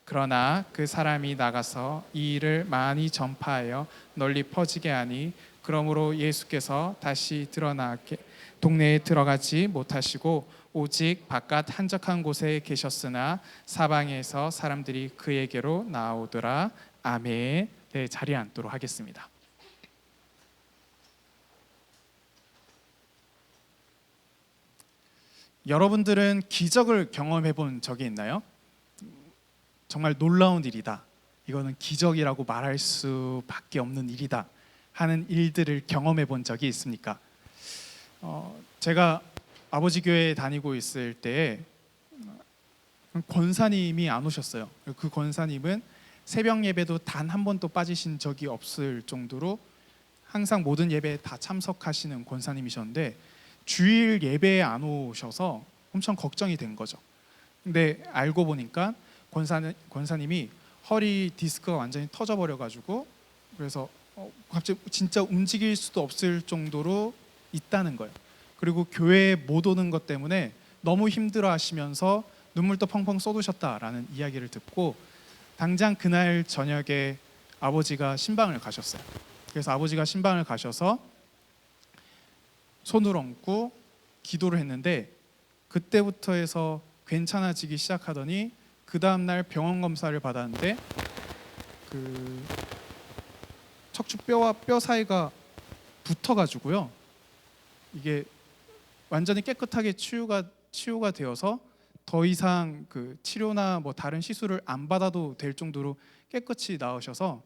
그러나 그 사람이 나가서 이 일을 많이 전파하여 널리 퍼지게 하니 그러므로 예수께서 다시 드러나게 동네에 들어가지 못하시고 오직 바깥 한적한 곳에 계셨으나 사방에서 사람들이 그에게로 나오더라. 아멘. 네, 자리에 앉도록 하겠습니다. 여러분들은 기적을 경험해 본 적이 있나요? 정말 놀라운 일이다, 이거는 기적이라고 말할 수밖에 없는 일이다 하는 일들을 경험해 본 적이 있습니까? 제가 아버지 교회에 다니고 있을 때에 권사님이 안 오셨어요. 그 권사님은 새벽 예배도 단 한 번도 빠지신 적이 없을 정도로 항상 모든 예배에 다 참석하시는 권사님이셨는데 주일 예배에 안 오셔서 엄청 걱정이 된 거죠. 근데 알고 보니까 권사님이 허리 디스크가 완전히 터져버려가지고 그래서 갑자기 진짜 움직일 수도 없을 정도로 있다는 거예요. 그리고 교회에 못 오는 것 때문에 너무 힘들어하시면서 눈물도 펑펑 쏟으셨다라는 이야기를 듣고 당장 그날 저녁에 아버지가 신방을 가셨어요. 그래서 아버지가 신방을 가셔서 손을 얹고 기도를 했는데 그때부터 해서 괜찮아지기 시작하더니 그 다음날 병원 검사를 받았는데 그 척추뼈와 뼈 사이가 붙어가지고요, 이게 완전히 깨끗하게 치유가 되어서 더 이상 그 치료나 뭐 다른 시술을 안 받아도 될 정도로 깨끗이 나으셔서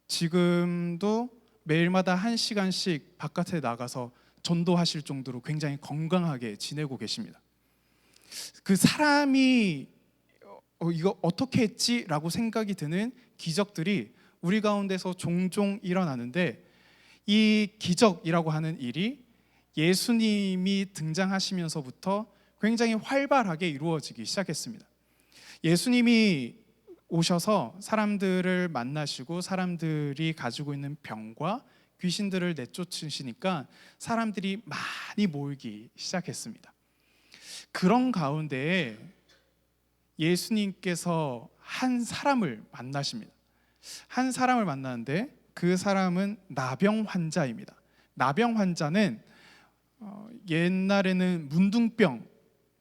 지금도 매일마다 1시간씩 바깥에 나가서 전도하실 정도로 굉장히 건강하게 지내고 계십니다. 그 사람이 이거 어떻게 했지? 라고 생각이 드는 기적들이 우리 가운데서 종종 일어나는데 이 기적이라고 하는 일이 예수님이 등장하시면서부터 굉장히 활발하게 이루어지기 시작했습니다. 예수님이 오셔서 사람들을 만나시고 사람들이 가지고 있는 병과 귀신들을 내쫓으시니까 사람들이 많이 모이기 시작했습니다. 그런 가운데에 예수님께서 한 사람을 만나십니다. 한 사람을 만나는데 그 사람은 나병 환자입니다. 나병 환자는 옛날에는 문둥병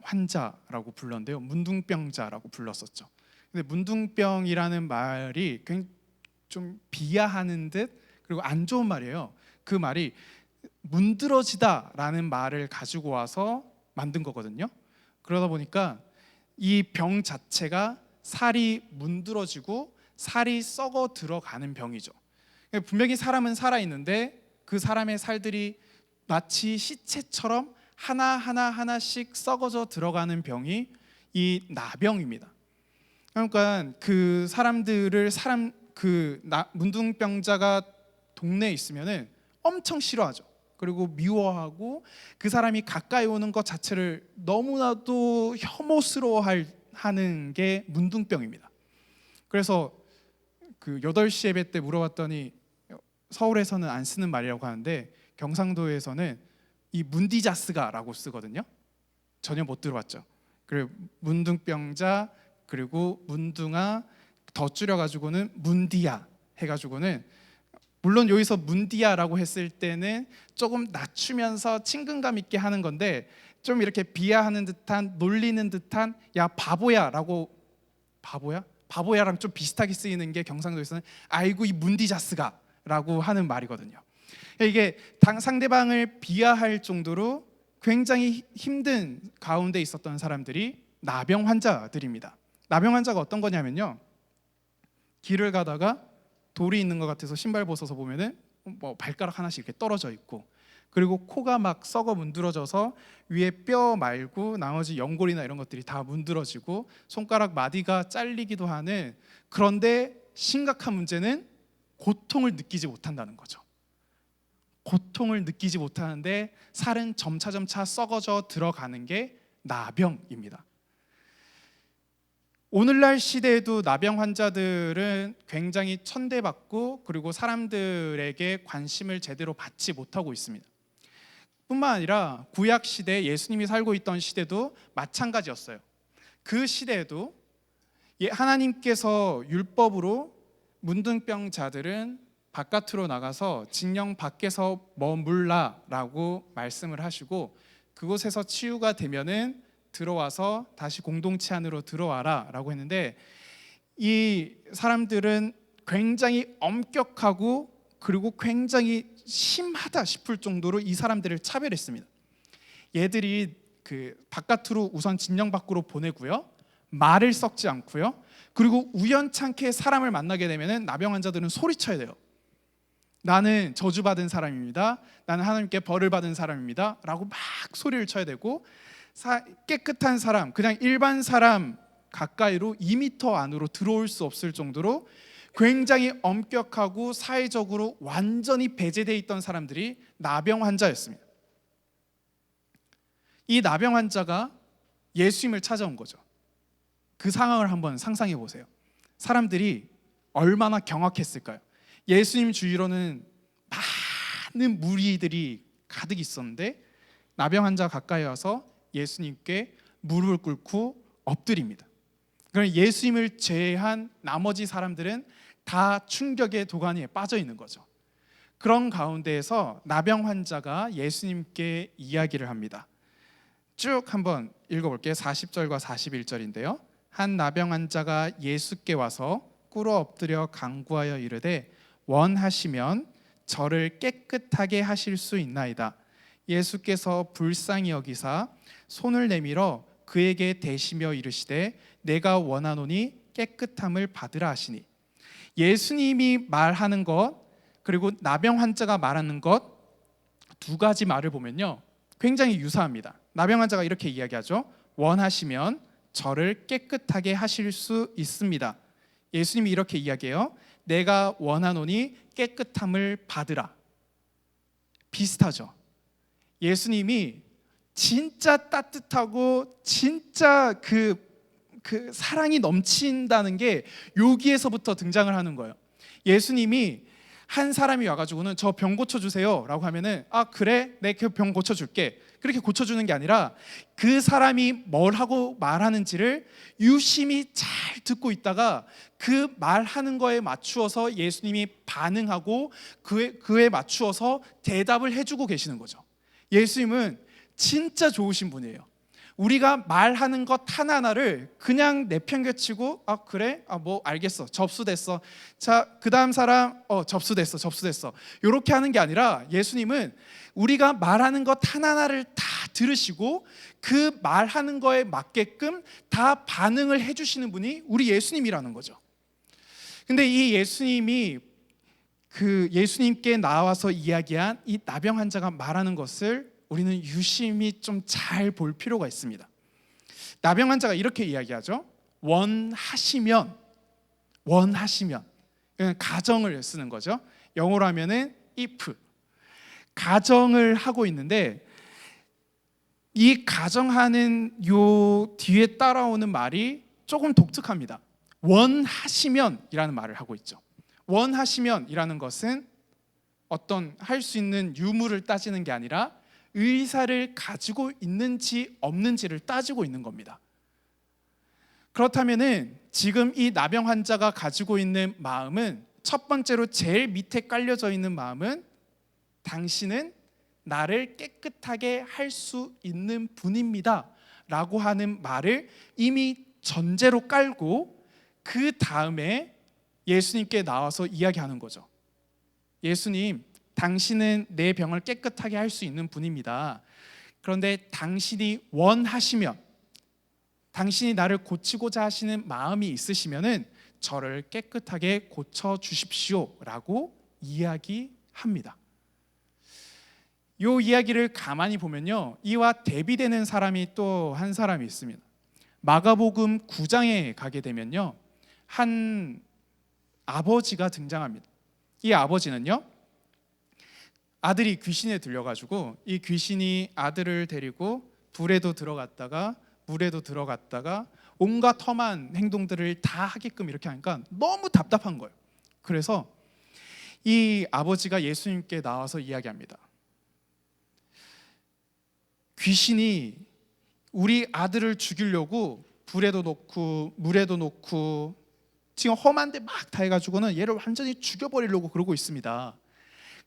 환자라고 불렀는데요, 문둥병자라고 불렀었죠. 근데 문둥병이라는 말이 굉장히 좀 비하하는 듯 그리고 안 좋은 말이에요. 그 말이 문드러지다라는 말을 가지고 와서 만든 거거든요. 그러다 보니까 이 병 자체가 살이 문드러지고 살이 썩어 들어가는 병이죠. 분명히 사람은 살아있는데 그 사람의 살들이 마치 시체처럼 하나씩 썩어져 들어가는 병이 이 나병입니다. 그러니까 그 사람들을 문둥병자가 동네에 있으면은 엄청 싫어하죠. 그리고 미워하고 그 사람이 가까이 오는 것 자체를 너무나도 혐오스러워하는 게 문둥병입니다. 그래서 그 8시 예배 때 물어봤더니 서울에서는 안 쓰는 말이라고 하는데 경상도에서는 이 문디자스가라고 쓰거든요. 전혀 못 들어봤죠. 그리고 문둥병자, 그리고 문둥아, 더 줄여가지고는 문디아 해가지고는, 물론 여기서 문디아라고 했을 때는 조금 낮추면서 친근감 있게 하는 건데 좀 이렇게 비하하는 듯한, 놀리는 듯한 야 바보야라고, 바보야랑 좀 비슷하게 쓰이는 게 경상도에서는 아이고 이 문디자스가라고 하는 말이거든요. 이게 상대방을 비하할 정도로 굉장히 힘든 가운데 있었던 사람들이 나병 환자들입니다. 나병 환자가 어떤 거냐면요, 길을 가다가 돌이 있는 것 같아서 신발 벗어서 보면은 뭐 발가락 하나씩 이렇게 떨어져 있고, 그리고 코가 막 썩어 문드러져서 위에 뼈 말고 나머지 연골이나 이런 것들이 다 문드러지고 손가락 마디가 잘리기도 하는, 그런데 심각한 문제는 고통을 느끼지 못한다는 거죠. 고통을 느끼지 못하는데 살은 점차 썩어져 들어가는 게 나병입니다. 오늘날 시대에도 나병 환자들은 굉장히 천대받고 그리고 사람들에게 관심을 제대로 받지 못하고 있습니다. 뿐만 아니라 구약 시대, 예수님이 살고 있던 시대도 마찬가지였어요. 그 시대에도 하나님께서 율법으로 문둥병자들은 바깥으로 나가서 진영 밖에서 머물라라고 말씀을 하시고, 그곳에서 치유가 되면은 들어와서 다시 공동체 안으로 들어와라라고 했는데, 이 사람들은 굉장히 엄격하고 그리고 굉장히 심하다 싶을 정도로 이 사람들을 차별했습니다. 얘들이 그 바깥으로 우선 진영 밖으로 보내고요, 말을 섞지 않고요, 그리고 우연찮게 사람을 만나게 되면은 나병 환자들은 소리쳐야 돼요. 나는 저주받은 사람입니다, 나는 하나님께 벌을 받은 사람입니다 라고 막 소리를 쳐야 되고, 깨끗한 사람, 그냥 일반 사람 가까이로 2m 안으로 들어올 수 없을 정도로 굉장히 엄격하고 사회적으로 완전히 배제되어 있던 사람들이 나병 환자였습니다. 이 나병 환자가 예수님을 찾아온 거죠. 그 상황을 한번 상상해 보세요. 사람들이 얼마나 경악했을까요? 예수님 주위로는 많은 무리들이 가득 있었는데 나병 환자 가까이 와서 예수님께 무릎을 꿇고 엎드립니다. 그럼 예수님을 제외한 나머지 사람들은 다 충격의 도가니에 빠져 있는 거죠. 그런 가운데에서 나병 환자가 예수님께 이야기를 합니다. 쭉 한번 읽어볼게요. 40절과 41절인데요. 한 나병 환자가 예수께 와서 꿇어 엎드려 간구하여 이르되 원하시면 저를 깨끗하게 하실 수 있나이다. 예수께서 불쌍히 여기사 손을 내밀어 그에게 대시며 이르시되 내가 원하노니 깨끗함을 받으라 하시니, 예수님이 말하는 것 그리고 나병 환자가 말하는 것 두 가지 말을 보면요 굉장히 유사합니다. 나병 환자가 이렇게 이야기하죠. 원하시면 저를 깨끗하게 하실 수 있습니다. 예수님이 이렇게 이야기해요. 내가 원하노니 깨끗함을 받으라. 비슷하죠. 예수님이 진짜 따뜻하고 진짜 그 사랑이 넘친다는 게 여기에서부터 등장을 하는 거예요. 예수님이 한 사람이 와가지고는 저 병 고쳐주세요 라고 하면은 아 그래 내 그 병 고쳐줄게, 그렇게 고쳐주는 게 아니라 그 사람이 뭘 하고 말하는지를 유심히 잘 듣고 있다가 그 말하는 거에 맞추어서 예수님이 반응하고 그에 맞추어서 대답을 해주고 계시는 거죠. 예수님은 진짜 좋으신 분이에요. 우리가 말하는 것 하나하나를 그냥 내팽개치고 아 그래? 아 뭐 알겠어, 접수됐어, 자 그 다음 사람 접수됐어 이렇게 하는 게 아니라 예수님은 우리가 말하는 것 하나하나를 다 들으시고 그 말하는 거에 맞게끔 다 반응을 해주시는 분이 우리 예수님이라는 거죠. 근데 이 예수님이 그 예수님께 나와서 이야기한 이 나병 환자가 말하는 것을 우리는 유심히 좀 잘 볼 필요가 있습니다. 나병 환자가 이렇게 이야기하죠. 원하시면 가정을 쓰는 거죠. 영어로 하면은 if, 가정을 하고 있는데 이 가정하는 요 뒤에 따라오는 말이 조금 독특합니다. 원하시면이라는 말을 하고 있죠. 원하시면이라는 것은 어떤 할 수 있는 유무를 따지는 게 아니라 의사를 가지고 있는지 없는지를 따지고 있는 겁니다. 그렇다면은 지금 이 나병 환자가 가지고 있는 마음은 첫 번째로 제일 밑에 깔려져 있는 마음은 당신은 나를 깨끗하게 할 수 있는 분입니다 라고 하는 말을 이미 전제로 깔고 그 다음에 예수님께 나와서 이야기하는 거죠. 예수님, 당신은 내 병을 깨끗하게 할 수 있는 분입니다. 그런데 당신이 원하시면, 당신이 나를 고치고자 하시는 마음이 있으시면은 저를 깨끗하게 고쳐 주십시오라고 이야기합니다. 이 이야기를 가만히 보면요, 이와 대비되는 사람이 또 한 사람이 있습니다. 마가복음 9장에 가게 되면요, 한 아버지가 등장합니다. 이 아버지는요, 아들이 귀신에 들려가지고 이 귀신이 아들을 데리고 불에도 들어갔다가 물에도 들어갔다가 온갖 험한 행동들을 다 하게끔 이렇게 하니까 너무 답답한 거예요. 그래서 이 아버지가 예수님께 나와서 이야기합니다. 귀신이 우리 아들을 죽이려고 불에도 놓고 물에도 놓고 지금 험한데 막 다 해가지고는 얘를 완전히 죽여버리려고 그러고 있습니다.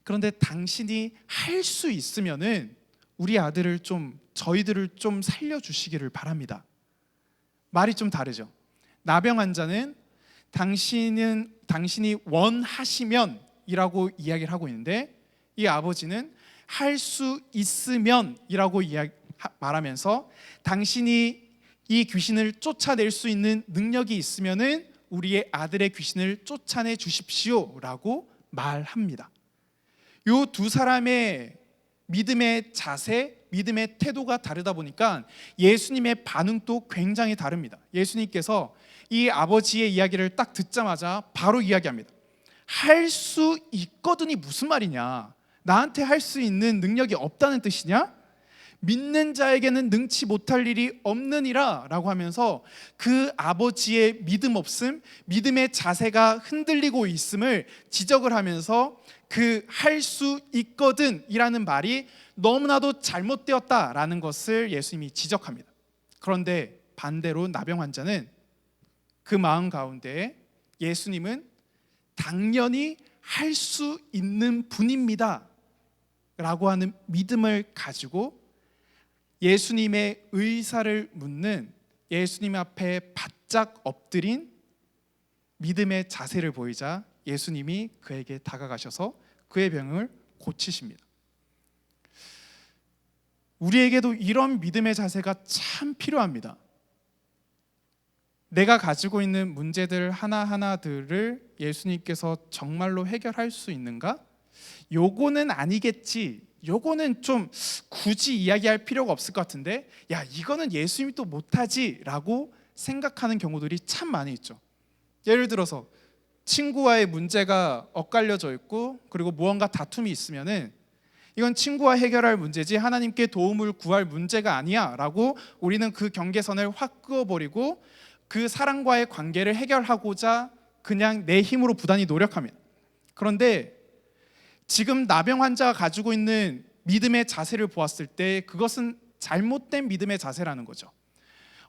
그런데 당신이 할 수 있으면은 우리 아들을 좀, 저희들을 좀 살려주시기를 바랍니다. 말이 좀 다르죠. 나병 환자는 당신이 원하시면 이라고 이야기를 하고 있는데, 이 아버지는 할 수 있으면 이라고 말하면서 당신이 이 귀신을 쫓아낼 수 있는 능력이 있으면은 우리의 아들의 귀신을 쫓아내 주십시오 라고 말합니다. 이 두 사람의 믿음의 자세, 믿음의 태도가 다르다 보니까 예수님의 반응도 굉장히 다릅니다. 예수님께서 이 아버지의 이야기를 딱 듣자마자 바로 이야기합니다. 할 수 있거든이 무슨 말이냐? 나한테 할 수 있는 능력이 없다는 뜻이냐? 믿는 자에게는 능치 못할 일이 없느니라 라고 하면서 그 아버지의 믿음 없음, 믿음의 자세가 흔들리고 있음을 지적을 하면서 그 할 수 있거든 이라는 말이 너무나도 잘못되었다라는 것을 예수님이 지적합니다. 그런데 반대로 나병 환자는 그 마음 가운데 예수님은 당연히 할 수 있는 분입니다 라고 하는 믿음을 가지고 예수님의 의사를 묻는, 예수님 앞에 바짝 엎드린 믿음의 자세를 보이자 예수님이 그에게 다가가셔서 그의 병을 고치십니다. 우리에게도 이런 믿음의 자세가 참 필요합니다. 내가 가지고 있는 문제들 하나하나들을 예수님께서 정말로 해결할 수 있는가? 요거는 아니겠지, 요거는 좀 굳이 이야기할 필요가 없을 것 같은데, 야 이거는 예수님이 또 못하지 라고 생각하는 경우들이 참 많이 있죠. 예를 들어서 친구와의 문제가 엇갈려져 있고 그리고 무언가 다툼이 있으면은 이건 친구와 해결할 문제지 하나님께 도움을 구할 문제가 아니야 라고 우리는 그 경계선을 확 그어버리고 그 사람과의 관계를 해결하고자 그냥 내 힘으로 부단히 노력합니다. 그런데 지금 나병 환자가 가지고 있는 믿음의 자세를 보았을 때 그것은 잘못된 믿음의 자세라는 거죠.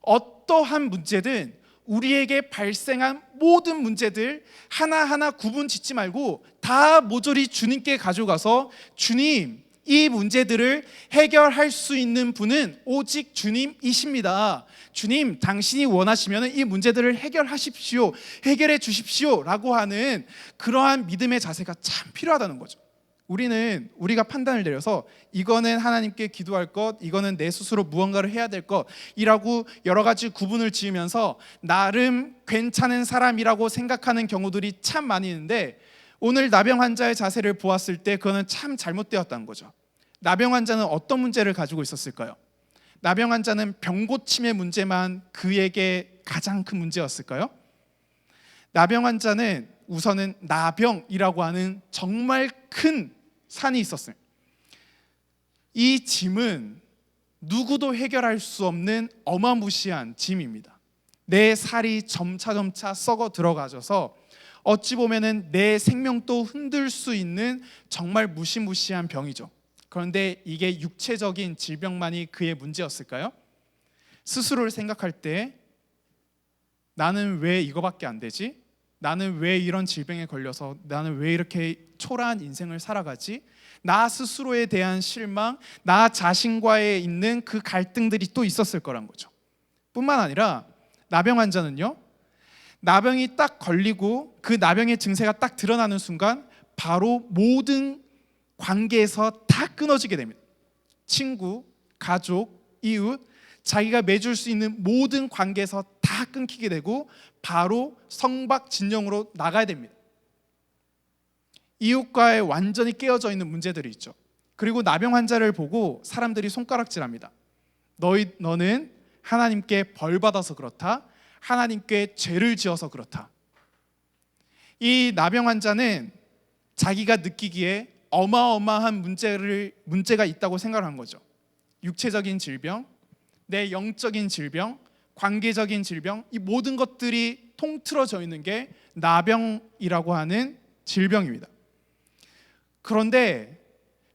어떠한 문제든 우리에게 발생한 모든 문제들 하나하나 구분 짓지 말고 다 모조리 주님께 가져가서 주님, 이 문제들을 해결할 수 있는 분은 오직 주님이십니다. 주님, 당신이 원하시면 이 문제들을 해결하십시오, 해결해 주십시오 라고 하는 그러한 믿음의 자세가 참 필요하다는 거죠. 우리가 판단을 내려서 이거는 하나님께 기도할 것, 이거는 내 스스로 무언가를 해야 될 것이라고 여러 가지 구분을 지으면서 나름 괜찮은 사람이라고 생각하는 경우들이 참 많이 있는데, 오늘 나병 환자의 자세를 보았을 때 그거는 참 잘못되었다는 거죠. 나병 환자는 어떤 문제를 가지고 있었을까요? 나병 환자는 병 고침의 문제만 그에게 가장 큰 문제였을까요? 나병 환자는 우선은 나병이라고 하는 정말 큰 산이 있었어요. 이 짐은 누구도 해결할 수 없는 어마무시한 짐입니다. 내 살이 점차 썩어 들어가져서 어찌 보면은 내 생명도 흔들 수 있는 정말 무시무시한 병이죠. 그런데 이게 육체적인 질병만이 그의 문제였을까요? 스스로를 생각할 때 나는 왜 이거밖에 안 되지? 나는 왜 이런 질병에 걸려서, 나는 왜 이렇게 초라한 인생을 살아가지? 나 스스로에 대한 실망, 나 자신과의 있는 그 갈등들이 또 있었을 거란 거죠. 뿐만 아니라 나병 환자는요, 나병이 딱 걸리고 그 나병의 증세가 딱 드러나는 순간 바로 모든 관계에서 다 끊어지게 됩니다. 친구, 가족, 이웃, 자기가 맺을 수 있는 모든 관계에서 다 끊기게 되고 바로 성박진영으로 나가야 됩니다. 이웃과의 완전히 깨어져 있는 문제들이 있죠. 그리고 나병 환자를 보고 사람들이 손가락질합니다. 너는 하나님께 벌 받아서 그렇다, 하나님께 죄를 지어서 그렇다. 이 나병 환자는 자기가 느끼기에 어마어마한 문제가 있다고 생각한 거죠. 육체적인 질병, 내 영적인 질병, 관계적인 질병, 이 모든 것들이 통틀어져 있는 게 나병이라고 하는 질병입니다. 그런데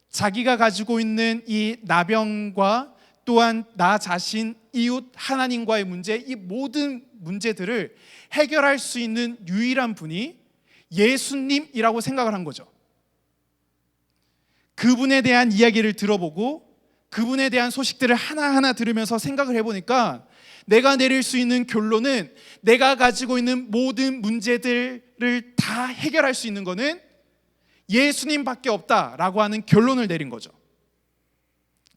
자기가 가지고 있는 이 나병과 또한 나 자신, 이웃, 하나님과의 문제, 이 모든 문제들을 해결할 수 있는 유일한 분이 예수님이라고 생각을 한 거죠. 그분에 대한 이야기를 들어보고 그분에 대한 소식들을 하나하나 들으면서 생각을 해보니까 내가 내릴 수 있는 결론은 내가 가지고 있는 모든 문제들을 다 해결할 수 있는 것은 예수님밖에 없다라고 하는 결론을 내린 거죠.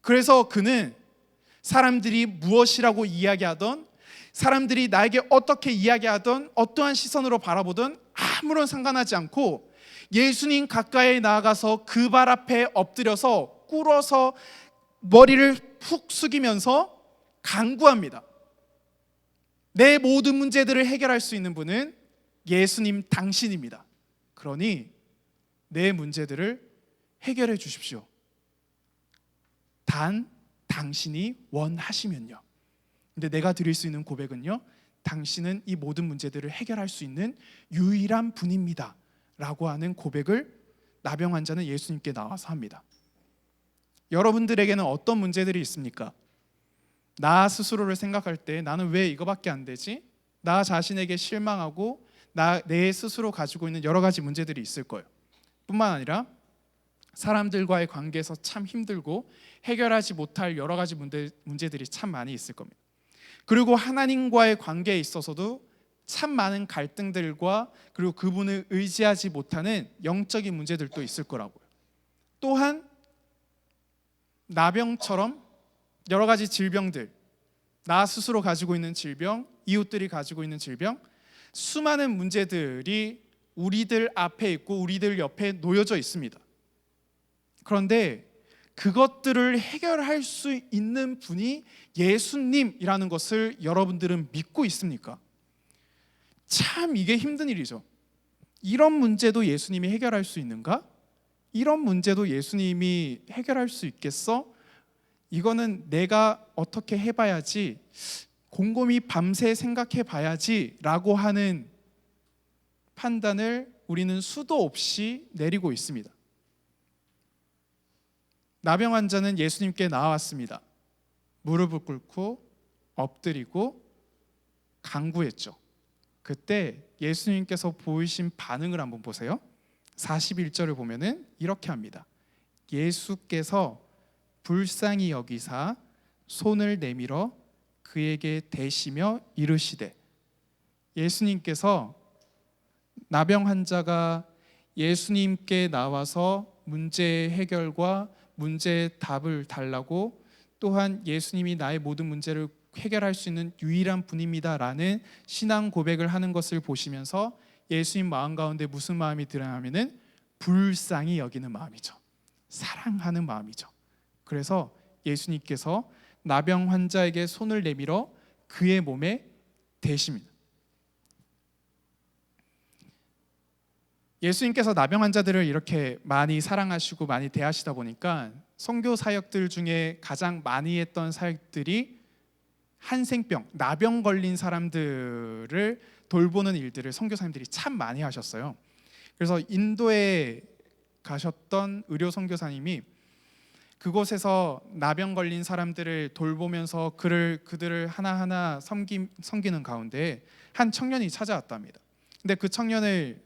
그래서 그는 사람들이 무엇이라고 이야기하던, 사람들이 나에게 어떻게 이야기하던, 어떠한 시선으로 바라보던 아무런 상관하지 않고 예수님 가까이 나아가서 그 발 앞에 엎드려서 꿇어서 머리를 푹 숙이면서 간구합니다. 내 모든 문제들을 해결할 수 있는 분은 예수님 당신입니다. 그러니 내 문제들을 해결해 주십시오. 단 당신이 원하시면요. 근데 내가 드릴 수 있는 고백은요, 당신은 이 모든 문제들을 해결할 수 있는 유일한 분입니다 라고 하는 고백을 나병 환자는 예수님께 나와서 합니다. 여러분들에게는 어떤 문제들이 있습니까? 나 스스로를 생각할 때 나는 왜 이거밖에 안 되지? 나 자신에게 실망하고 내 스스로 가지고 있는 여러 가지 문제들이 있을 거예요. 뿐만 아니라 사람들과의 관계에서 참 힘들고 해결하지 못할 여러 가지 문제들이 참 많이 있을 겁니다. 그리고 하나님과의 관계에 있어서도 참 많은 갈등들과 그리고 그분을 의지하지 못하는 영적인 문제들도 있을 거라고요. 또한 나병처럼 여러 가지 질병들, 나 스스로 가지고 있는 질병, 이웃들이 가지고 있는 질병, 수많은 문제들이 우리들 앞에 있고 우리들 옆에 놓여져 있습니다. 그런데 그것들을 해결할 수 있는 분이 예수님이라는 것을 여러분들은 믿고 있습니까? 참 이게 힘든 일이죠. 이런 문제도 예수님이 해결할 수 있는가? 이런 문제도 예수님이 해결할 수 있겠어? 이거는 내가 어떻게 해봐야지, 곰곰이 밤새 생각해 봐야지 라고 하는 판단을 우리는 수도 없이 내리고 있습니다. 나병 환자는 예수님께 나왔습니다. 무릎을 꿇고 엎드리고 간구했죠. 그때 예수님께서 보이신 반응을 한번 보세요. 41절을 보면은 이렇게 합니다. 예수께서 불쌍히 여기사 손을 내밀어 그에게 대시며 이르시되, 예수님께서 나병 환자가 예수님께 나와서 문제 해결과 문제의 답을 달라고, 또한 예수님이 나의 모든 문제를 해결할 수 있는 유일한 분입니다 라는 신앙 고백을 하는 것을 보시면서 예수님 마음 가운데 무슨 마음이 드러나면은 불쌍히 여기는 마음이죠. 사랑하는 마음이죠. 그래서 예수님께서 나병 환자에게 손을 내밀어 그의 몸에 대십니다. 예수님께서 나병 환자들을 이렇게 많이 사랑하시고 많이 대하시다 보니까 선교 사역들 중에 가장 많이 했던 사역들이 한생병, 나병 걸린 사람들을 돌보는 일들을 선교사님들이 참 많이 하셨어요. 그래서 인도에 가셨던 의료 선교사님이 그곳에서 나병 걸린 사람들을 돌보면서 그들을 하나하나 섬기는 가운데 한 청년이 찾아왔답니다. 근데 그 청년을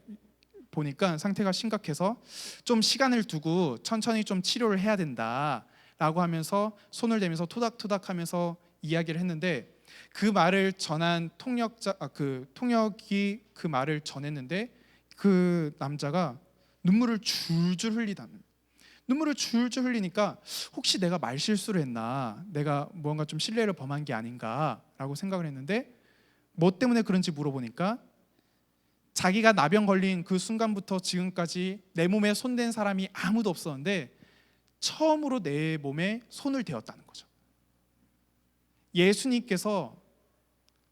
보니까 상태가 심각해서 좀 시간을 두고 천천히 좀 치료를 해야 된다라고 하면서 손을 대면서 토닥토닥하면서 이야기를 했는데, 그 말을 전한 통역이 그 말을 전했는데 그 남자가 눈물을 줄줄 흘리니까 혹시 내가 말실수를 했나, 내가 무언가 좀 신뢰를 범한 게 아닌가라고 생각을 했는데, 뭐 때문에 그런지 물어보니까 자기가 나병 걸린 그 순간부터 지금까지 내 몸에 손댄 사람이 아무도 없었는데 처음으로 내 몸에 손을 대었다는 거죠. 예수님께서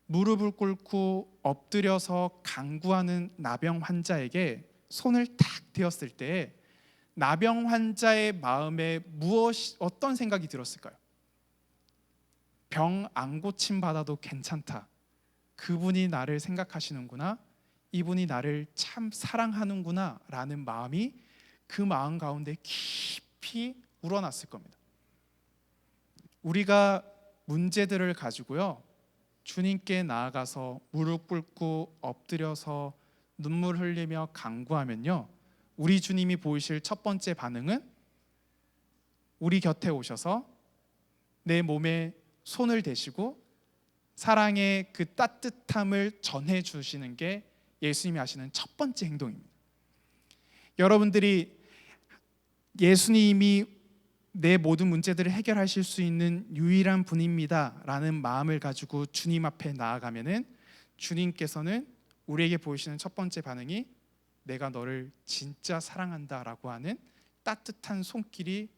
무릎을 꿇고 엎드려서 간구하는 나병 환자에게 손을 탁 대었을 때 나병 환자의 마음에 어떤 생각이 들었을까요? 병 안 고침 받아도 괜찮다. 그분이 나를 생각하시는구나. 이분이 나를 참 사랑하는구나 라는 마음이 그 마음 가운데 깊이 우러났을 겁니다. 우리가 문제들을 가지고요, 주님께 나아가서 무릎 꿇고 엎드려서 눈물 흘리며 간구하면요, 우리 주님이 보이실 첫 번째 반응은 우리 곁에 오셔서 내 몸에 손을 대시고 사랑의 그 따뜻함을 전해 주시는 게 예수님이 하시는 첫 번째 행동입니다. 여러분들이 예수님이 내 모든 문제들을 해결하실 수 있는 유일한 분입니다 라는 마음을 가지고 주님 앞에 나아가면은 주님께서는 우리에게 보이시는 첫 번째 반응이 내가 너를 진짜 사랑한다 라고 하는 따뜻한 손길이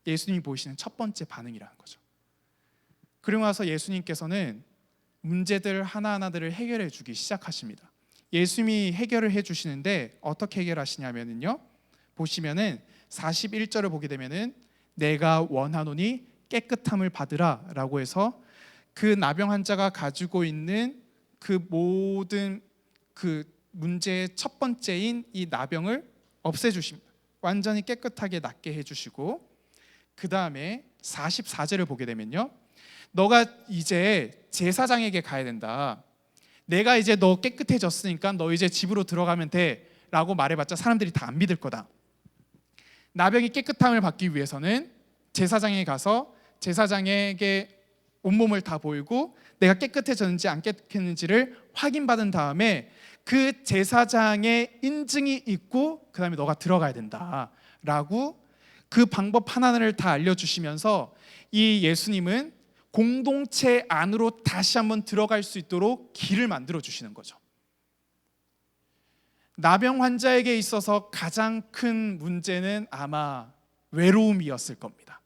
예수님이 보이시는 첫 번째 반응이라는 거죠. 그리고 나서 예수님께서는 문제들 하나하나들을 해결해 주기 시작하십니다. 예수님이 해결을 해 주시는데 어떻게 해결하시냐면요, 보시면은 41절을 보게 되면은 내가 원하노니 깨끗함을 받으라 라고 해서 그 나병 환자가 가지고 있는 그 모든 그 문제의 첫 번째인 이 나병을 없애주십니다. 완전히 깨끗하게 낫게 해주시고, 그 다음에 44절을 보게 되면요, 너가 이제 제사장에게 가야 된다. 내가 이제 너 깨끗해졌으니까 너 이제 집으로 들어가면 돼 라고 말해봤자 사람들이 다 안 믿을 거다. 나병이 깨끗함을 받기 위해서는 제사장에 가서 제사장에게 온몸을 다 보이고 내가 깨끗해졌는지 안 깨끗했는지를 확인받은 다음에 그 제사장의 인증이 있고 그 다음에 너가 들어가야 된다라고 그 방법 하나를 다 알려주시면서 이 예수님은 공동체 안으로 다시 한번 들어갈 수 있도록 길을 만들어 주시는 거죠. 나병 환자에게 있어서 가장 큰 문제는 아마 외로움이었을 겁니다.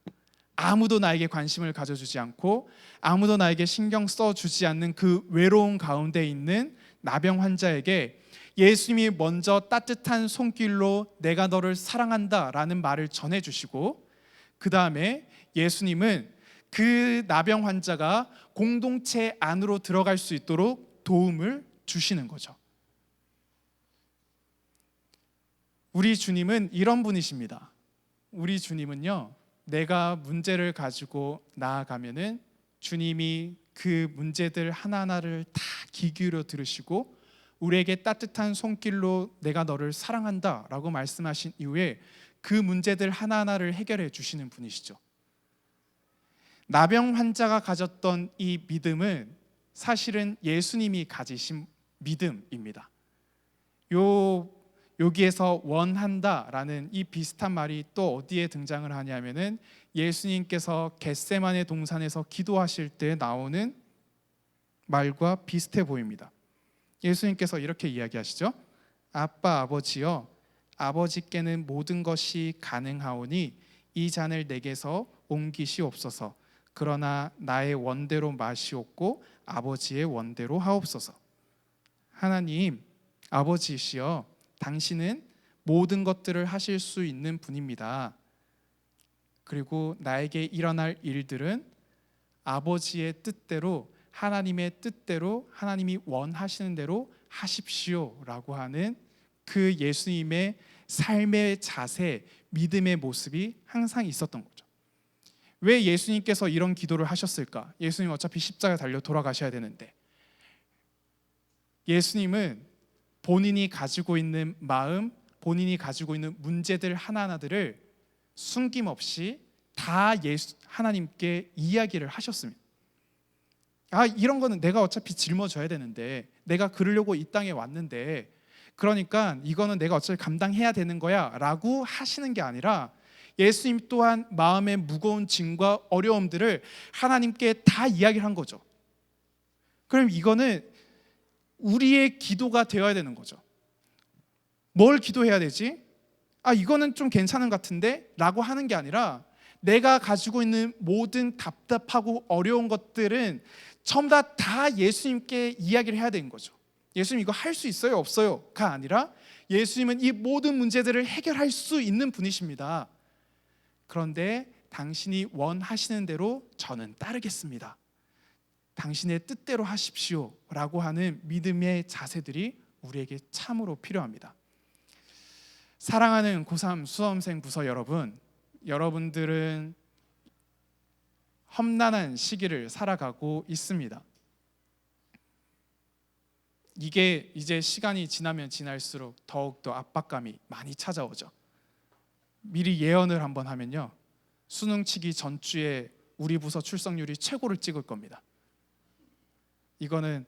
아무도 나에게 관심을 가져주지 않고 아무도 나에게 신경 써주지 않는 그 외로움 가운데 있는 나병 환자에게 예수님이 먼저 따뜻한 손길로 내가 너를 사랑한다 라는 말을 전해주시고, 그 다음에 예수님은 그 나병 환자가 공동체 안으로 들어갈 수 있도록 도움을 주시는 거죠. 우리 주님은 이런 분이십니다. 우리 주님은요, 내가 문제를 가지고 나아가면은 주님이 그 문제들 하나하나를 다 귀 기울여 들으시고 우리에게 따뜻한 손길로 내가 너를 사랑한다 라고 말씀하신 이후에 그 문제들 하나하나를 해결해 주시는 분이시죠. 나병 환자가 가졌던 이 믿음은 사실은 예수님이 가지신 믿음입니다. 여기에서 원한다라는 이 비슷한 말이 또 어디에 등장을 하냐면은 예수님께서 겟세마네 동산에서 기도하실 때 나오는 말과 비슷해 보입니다. 예수님께서 이렇게 이야기하시죠. 아빠 아버지여, 아버지께는 모든 것이 가능하오니 이 잔을 내게서 옮기시옵소서. 그러나 나의 원대로 마시옵고 아버지의 원대로 하옵소서. 하나님 아버지시여, 당신은 모든 것들을 하실 수 있는 분입니다. 그리고 나에게 일어날 일들은 아버지의 뜻대로, 하나님의 뜻대로, 하나님이 원하시는 대로 하십시오 라고 하는 그 예수님의 삶의 자세, 믿음의 모습이 항상 있었던 거죠. 왜 예수님께서 이런 기도를 하셨을까? 예수님 어차피 십자가에 달려 돌아가셔야 되는데, 예수님은 본인이 가지고 있는 마음, 본인이 가지고 있는 문제들 하나하나들을 숨김없이 다 하나님께 이야기를 하셨습니다. 이런 거는 내가 어차피 짊어져야 되는데, 내가 그러려고 이 땅에 왔는데, 그러니까 이거는 내가 어차피 감당해야 되는 거야 라고 하시는 게 아니라 예수님 또한 마음의 무거운 짐과 어려움들을 하나님께 다 이야기를 한 거죠. 그럼 이거는 우리의 기도가 되어야 되는 거죠. 뭘 기도해야 되지? 이거는 좀 괜찮은 것 같은데 라고 하는 게 아니라 내가 가지고 있는 모든 답답하고 어려운 것들은 전부 다 예수님께 이야기를 해야 되는 거죠. 예수님 이거 할 수 있어요? 없어요?가 아니라 예수님은 이 모든 문제들을 해결할 수 있는 분이십니다. 그런데 당신이 원하시는 대로 저는 따르겠습니다. 당신의 뜻대로 하십시오 라고 하는 믿음의 자세들이 우리에게 참으로 필요합니다. 사랑하는 고3 수험생 부서 여러분, 여러분들은 험난한 시기를 살아가고 있습니다. 이게 이제 시간이 지나면 지날수록 더욱더 압박감이 많이 찾아오죠. 미리 예언을 한번 하면요, 수능 치기 전주에 우리 부서 출석률이 최고를 찍을 겁니다. 이거는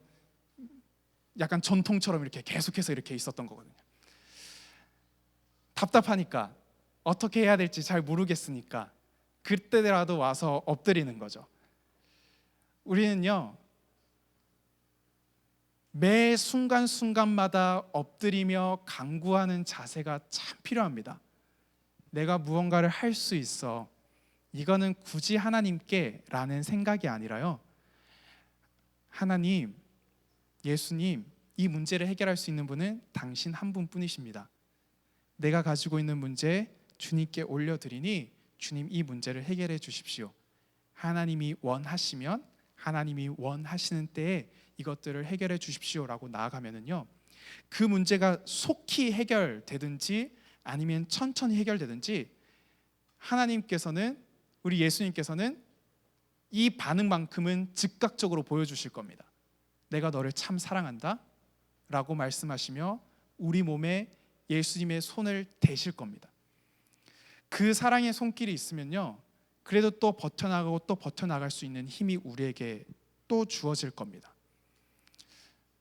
약간 전통처럼 이렇게 계속해서 이렇게 있었던 거거든요. 답답하니까 어떻게 해야 될지 잘 모르겠으니까 그때라도 와서 엎드리는 거죠. 우리는요, 매 순간순간마다 엎드리며 간구하는 자세가 참 필요합니다. 내가 무언가를 할 수 있어, 이거는 굳이 하나님께 라는 생각이 아니라요, 하나님, 예수님, 이 문제를 해결할 수 있는 분은 당신 한 분뿐이십니다. 내가 가지고 있는 문제 주님께 올려드리니 주님 이 문제를 해결해 주십시오. 하나님이 원하시면 하나님이 원하시는 때에 이것들을 해결해 주십시오라고 나아가면은요, 그 문제가 속히 해결되든지 아니면 천천히 해결되든지 하나님께서는, 우리 예수님께서는 이 반응만큼은 즉각적으로 보여주실 겁니다. 내가 너를 참 사랑한다 라고 말씀하시며 우리 몸에 예수님의 손을 대실 겁니다. 그 사랑의 손길이 있으면요, 그래도 또 버텨나가고 또 버텨나갈 수 있는 힘이 우리에게 또 주어질 겁니다.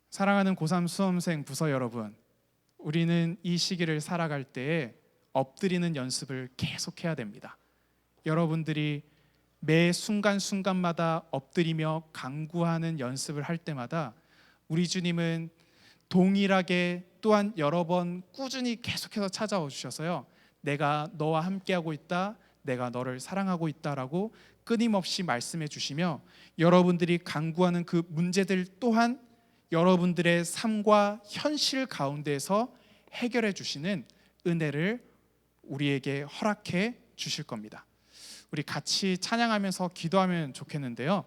사랑하는 고3 수험생 부서 여러분, 우리는 이 시기를 살아갈 때에 엎드리는 연습을 계속해야 됩니다. 여러분들이 매 순간순간마다 엎드리며 간구하는 연습을 할 때마다 우리 주님은 동일하게 또한 여러 번 꾸준히 계속해서 찾아와 주셔서요, 내가 너와 함께하고 있다, 내가 너를 사랑하고 있다라고 끊임없이 말씀해 주시며 여러분들이 간구하는 그 문제들 또한 여러분들의 삶과 현실 가운데에서 해결해 주시는 은혜를 우리에게 허락해 주실 겁니다. 우리 같이 찬양하면서 기도하면 좋겠는데요,